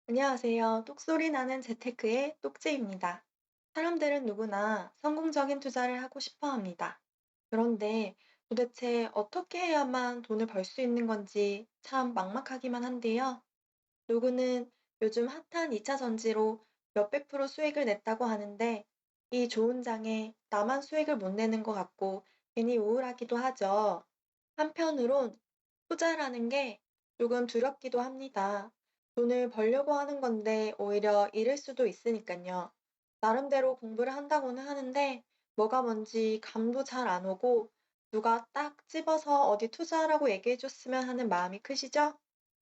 안녕하세요. 똑소리 나는 재테크의 똑재입니다. 사람들은 누구나 성공적인 투자를 하고 싶어 합니다. 그런데 도대체 어떻게 해야만 돈을 벌 수 있는 건지 참 막막하기만 한데요. 누구는 요즘 핫한 2차 전지로 몇백 프로 수익을 냈다고 하는데 이 좋은 장에 나만 수익을 못 내는 것 같고 괜히 우울하기도 하죠. 한편으론 투자라는 게 조금 두렵기도 합니다. 돈을 벌려고 하는 건데 오히려 잃을 수도 있으니까요. 나름대로 공부를 한다고는 하는데 뭐가 뭔지 감도 잘 안 오고 누가 딱 집어서 어디 투자하라고 얘기해 줬으면 하는 마음이 크시죠?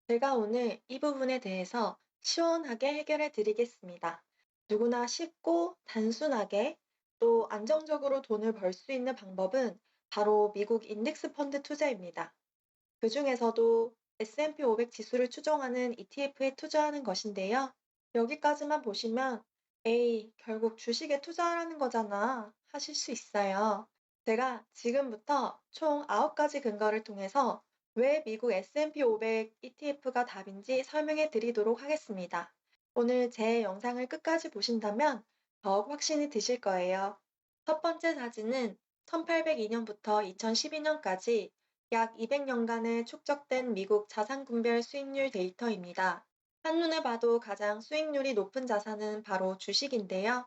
제가 오늘 이 부분에 대해서 시원하게 해결해 드리겠습니다. 누구나 쉽고 단순하게 또 안정적으로 돈을 벌 수 있는 방법은 바로 미국 인덱스 펀드 투자입니다. 그중에서도 S&P 500 지수를 추종하는 ETF에 투자하는 것인데요. 여기까지만 보시면 에이, 결국 주식에 투자하라는 거잖아 하실 수 있어요. 제가 지금부터 총 9가지 근거를 통해서 왜 미국 S&P 500 ETF가 답인지 설명해 드리도록 하겠습니다. 오늘 제 영상을 끝까지 보신다면 더욱 확신이 드실 거예요. 첫 번째 사진은 1802년부터 2012년까지 약 200년간의 축적된 미국 자산군별 수익률 데이터입니다. 한눈에 봐도 가장 수익률이 높은 자산은 바로 주식인데요.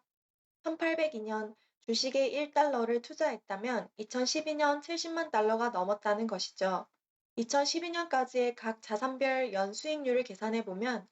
1802년 주식에 1달러를 투자했다면 2012년 70만 달러가 넘었다는 것이죠. 2012년까지의 각 자산별 연수익률을 계산해 보면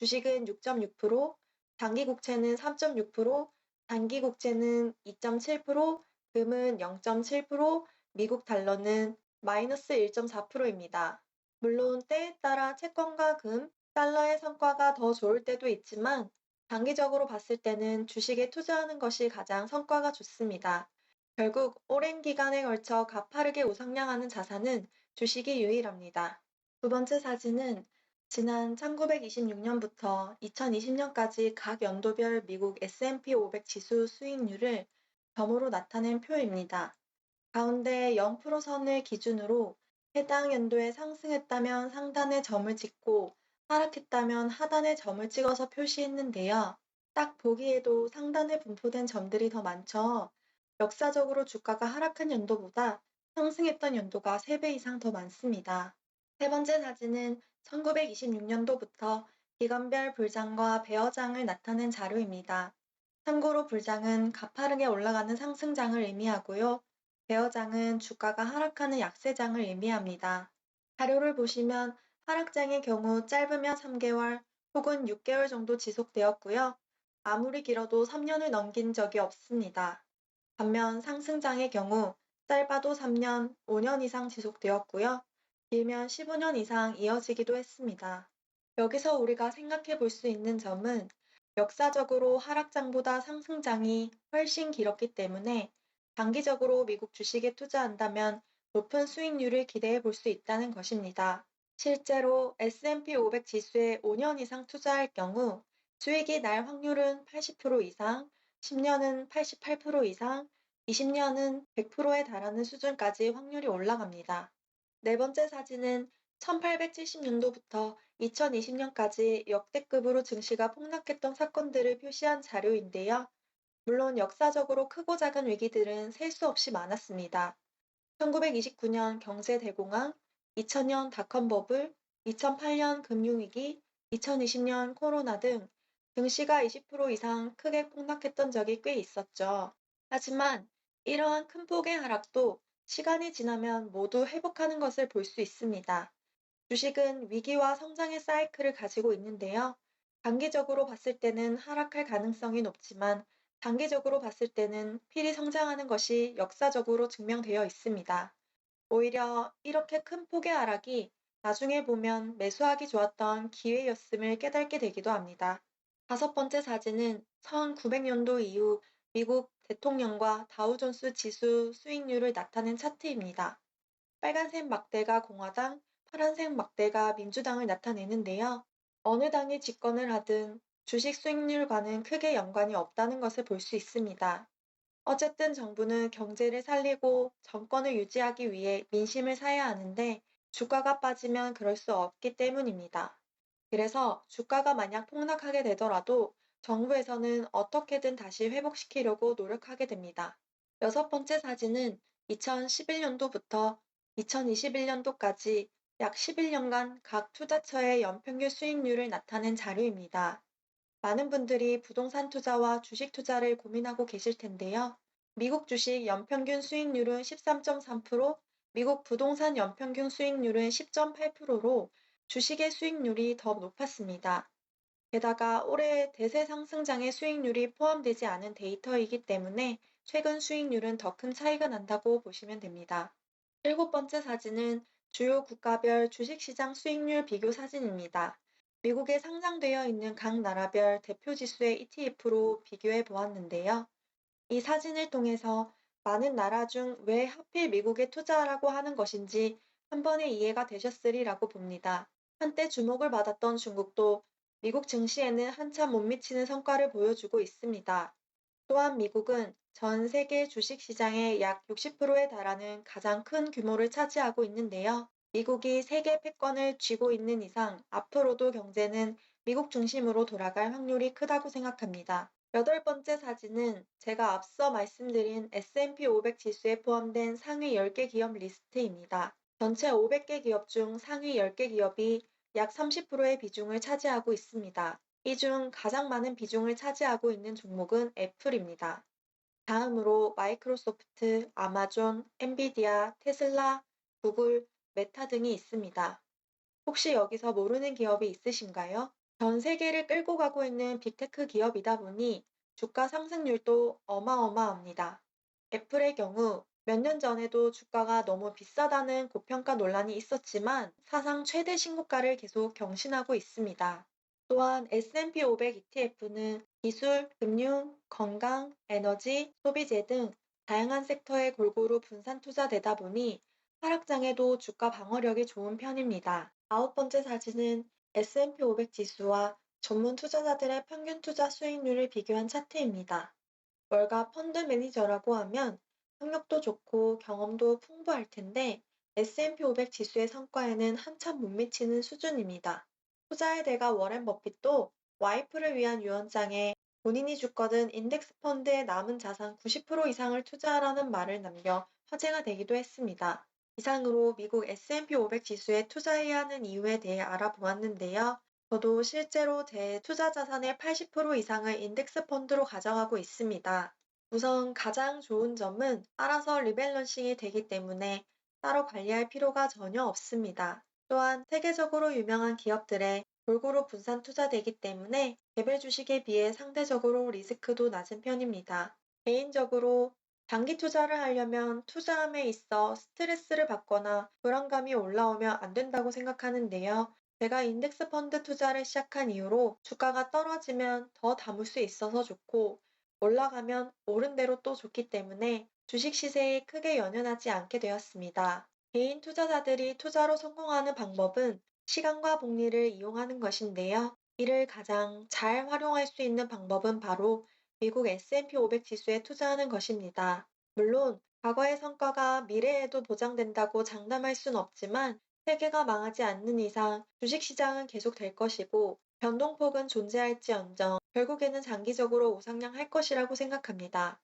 주식은 6.6%, 장기국채는 3.6%, 단기국채는 2.7%, 금은 0.7%, 미국 달러는 마이너스 1.4%입니다. 물론 때에 따라 채권과 금, 달러의 성과가 더 좋을 때도 있지만 장기적으로 봤을 때는 주식에 투자하는 것이 가장 성과가 좋습니다. 결국 오랜 기간에 걸쳐 가파르게 우상향하는 자산은 주식이 유일합니다. 두 번째 사진은 지난 1926년부터 2020년까지 각 연도별 미국 S&P 500 지수 수익률을 점으로 나타낸 표입니다. 가운데 0% 선을 기준으로 해당 연도에 상승했다면 상단에 점을 찍고 하락했다면 하단에 점을 찍어서 표시했는데요. 딱 보기에도 상단에 분포된 점들이 더 많죠. 역사적으로 주가가 하락한 연도보다 상승했던 연도가 3배 이상 더 많습니다. 세 번째 사진은 1926년도부터 기간별 불장과 배어장을 나타낸 자료입니다. 참고로 불장은 가파르게 올라가는 상승장을 의미하고요. 배어장은 주가가 하락하는 약세장을 의미합니다. 자료를 보시면 하락장의 경우 짧으면 3개월 혹은 6개월 정도 지속되었고요. 아무리 길어도 3년을 넘긴 적이 없습니다. 반면 상승장의 경우 짧아도 3년, 5년 이상 지속되었고요. 길면 15년 이상 이어지기도 했습니다. 여기서 우리가 생각해 볼 수 있는 점은 역사적으로 하락장보다 상승장이 훨씬 길었기 때문에 장기적으로 미국 주식에 투자한다면 높은 수익률을 기대해 볼 수 있다는 것입니다. 실제로 S&P 500 지수에 5년 이상 투자할 경우 수익이 날 확률은 80% 이상, 10년은 88% 이상, 20년은 100%에 달하는 수준까지 확률이 올라갑니다. 네 번째 사진은 1870년도부터 2020년까지 역대급으로 증시가 폭락했던 사건들을 표시한 자료인데요. 물론 역사적으로 크고 작은 위기들은 셀 수 없이 많았습니다. 1929년 경제 대공황, 2000년 닷컴 버블, 2008년 금융위기, 2020년 코로나 등 증시가 20% 이상 크게 폭락했던 적이 꽤 있었죠. 하지만 이러한 큰 폭의 하락도 시간이 지나면 모두 회복하는 것을 볼 수 있습니다. 주식은 위기와 성장의 사이클을 가지고 있는데요. 단기적으로 봤을 때는 하락할 가능성이 높지만 장기적으로 봤을 때는 필히 성장하는 것이 역사적으로 증명되어 있습니다. 오히려 이렇게 큰 폭의 하락이 나중에 보면 매수하기 좋았던 기회였음을 깨닫게 되기도 합니다. 다섯 번째 사진은 1900년도 이후 미국 대통령과 다우존스 지수 수익률을 나타낸 차트입니다. 빨간색 막대가 공화당, 파란색 막대가 민주당을 나타내는데요. 어느 당이 집권을 하든 주식 수익률과는 크게 연관이 없다는 것을 볼 수 있습니다. 어쨌든 정부는 경제를 살리고 정권을 유지하기 위해 민심을 사야 하는데 주가가 빠지면 그럴 수 없기 때문입니다. 그래서 주가가 만약 폭락하게 되더라도 정부에서는 어떻게든 다시 회복시키려고 노력하게 됩니다. 여섯 번째 사진은 2011년도부터 2021년도까지 약 11년간 각 투자처의 연평균 수익률을 나타낸 자료입니다. 많은 분들이 부동산 투자와 주식 투자를 고민하고 계실 텐데요. 미국 주식 연평균 수익률은 13.3%, 미국 부동산 연평균 수익률은 10.8%로 주식의 수익률이 더 높았습니다. 게다가 올해 대세 상승장의 수익률이 포함되지 않은 데이터이기 때문에 최근 수익률은 더 큰 차이가 난다고 보시면 됩니다. 일곱 번째 사진은 주요 국가별 주식시장 수익률 비교 사진입니다. 미국에 상장되어 있는 각 나라별 대표 지수의 ETF로 비교해 보았는데요. 이 사진을 통해서 많은 나라 중 왜 하필 미국에 투자하라고 하는 것인지 한 번에 이해가 되셨으리라고 봅니다. 한때 주목을 받았던 중국도 미국 증시에는 한참 못 미치는 성과를 보여주고 있습니다. 또한 미국은 전 세계 주식 시장의 약 60%에 달하는 가장 큰 규모를 차지하고 있는데요. 미국이 세계 패권을 쥐고 있는 이상 앞으로도 경제는 미국 중심으로 돌아갈 확률이 크다고 생각합니다. 여덟 번째 사진은 제가 앞서 말씀드린 S&P 500 지수에 포함된 상위 10개 기업 리스트입니다. 전체 500개 기업 중 상위 10개 기업이 약 30%의 비중을 차지하고 있습니다. 이 중 가장 많은 비중을 차지하고 있는 종목은 애플입니다. 다음으로 마이크로소프트, 아마존, 엔비디아, 테슬라, 구글, 메타 등이 있습니다. 혹시 여기서 모르는 기업이 있으신가요? 전 세계를 끌고 가고 있는 빅테크 기업이다 보니 주가 상승률도 어마어마합니다. 애플의 경우 몇 년 전에도 주가가 너무 비싸다는 고평가 논란이 있었지만 사상 최대 신고가를 계속 경신하고 있습니다. 또한 S&P 500 ETF는 기술, 금융, 건강, 에너지, 소비재 등 다양한 섹터에 골고루 분산 투자되다 보니 하락장에도 주가 방어력이 좋은 편입니다. 아홉 번째 사진은 S&P 500 지수와 전문 투자자들의 평균 투자 수익률을 비교한 차트입니다. 월가 펀드 매니저라고 하면 학력도 좋고 경험도 풍부할 텐데 S&P 500 지수의 성과에는 한참 못 미치는 수준입니다. 투자의 대가 워렌 버핏도 와이프를 위한 유언장에 본인이 주거든 인덱스 펀드에 남은 자산 90% 이상을 투자하라는 말을 남겨 화제가 되기도 했습니다. 이상으로 미국 S&P 500 지수에 투자해야 하는 이유에 대해 알아보았는데요. 저도 실제로 제 투자 자산의 80% 이상을 인덱스 펀드로 가져가고 있습니다. 우선 가장 좋은 점은 알아서 리밸런싱이 되기 때문에 따로 관리할 필요가 전혀 없습니다. 또한 세계적으로 유명한 기업들에 골고루 분산 투자되기 때문에 개별 주식에 비해 상대적으로 리스크도 낮은 편입니다. 개인적으로 장기 투자를 하려면 투자함에 있어 스트레스를 받거나 불안감이 올라오면 안 된다고 생각하는데요. 제가 인덱스 펀드 투자를 시작한 이후로 주가가 떨어지면 더 담을 수 있어서 좋고 올라가면 오른 대로 또 좋기 때문에 주식 시세에 크게 연연하지 않게 되었습니다. 개인 투자자들이 투자로 성공하는 방법은 시간과 복리를 이용하는 것인데요. 이를 가장 잘 활용할 수 있는 방법은 바로 미국 S&P 500 지수에 투자하는 것입니다. 물론 과거의 성과가 미래에도 보장된다고 장담할 순 없지만 세계가 망하지 않는 이상 주식시장은 계속될 것이고 변동폭은 존재할지언정 결국에는 장기적으로 우상향할 것이라고 생각합니다.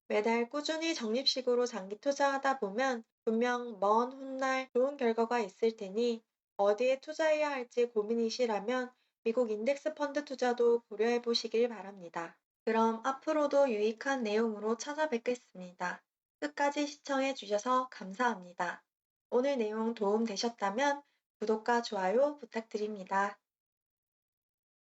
매달 꾸준히 적립식으로 장기 투자하다 보면 분명 먼 훗날 좋은 결과가 있을 테니 어디에 투자해야 할지 고민이시라면 미국 인덱스 펀드 투자도 고려해 보시길 바랍니다. 그럼 앞으로도 유익한 내용으로 찾아뵙겠습니다. 끝까지 시청해 주셔서 감사합니다. 오늘 내용 도움 되셨다면 구독과 좋아요 부탁드립니다.